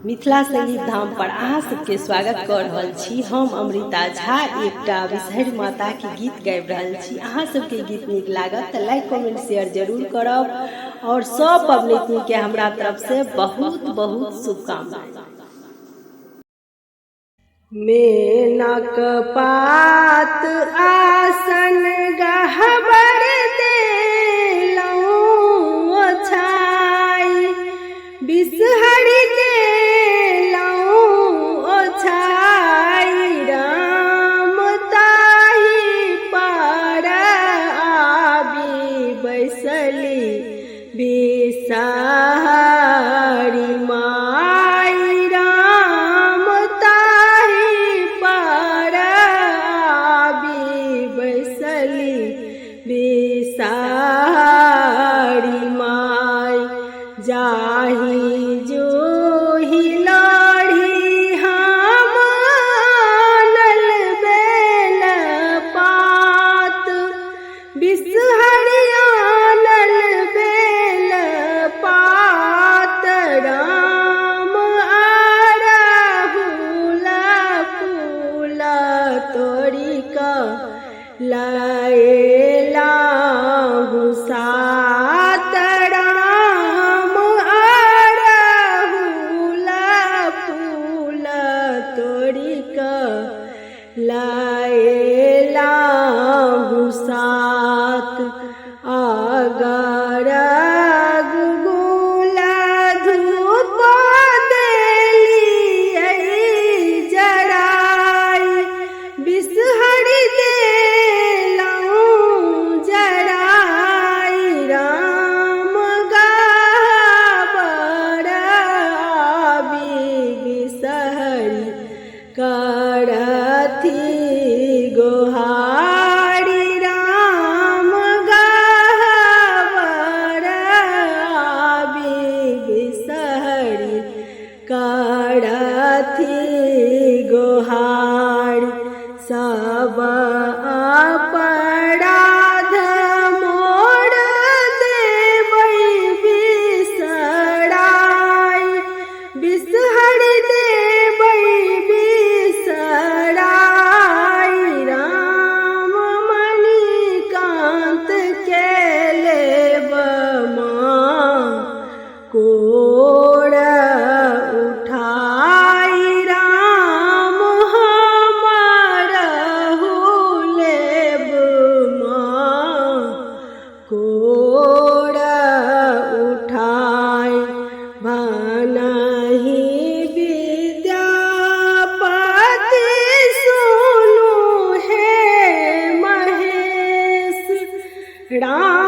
मिथिला संगीत धाम पर अहाँ सबके स्वागत कर रहल छी। हम अमृता झा एकटा विषहरी माता के गीत गाबि रहल छी। अहाँ सबके गीत नीक लागत तऽ लाइक कमेंट शेयर जरूर करब और सब पबनैतिन के हमरा तरफ से बहुत बहुत शुभकामनाएं। मेनक पात आसन गहबर देलौं ओछाई, बिषहरी देलौं ओछाई, राम ताहि पर आबि बैसली बिषहरी माई, राम ताहि पर आबि बैसली बिषहरी माई। जाहि जूहि लड़ी हम आनल बेल पात, बिषहरी आनल बेल पात, राम अरहुल फूल तोड़ि कऽ लएलाहु सात, राम अरहुल फूल तोड़ि कऽ लएलाहु सात। अगर गुगुल धूप देलियै जराई, बिषहरी देलौं जराई, राम गहबर आबि बिषहरी करथि गोहारी, राम गहबर आबि बिषहरी करथि गोहारी। सब अपराध मोर देबै बिसराई, बिषहरी देबै बिसराई, राम मणिकान्त के लेब माँ कोर उठाई, राम हमरहु लेब माँ कोर उठाई। भनहि विद्यापति सुनु हे महेश, राम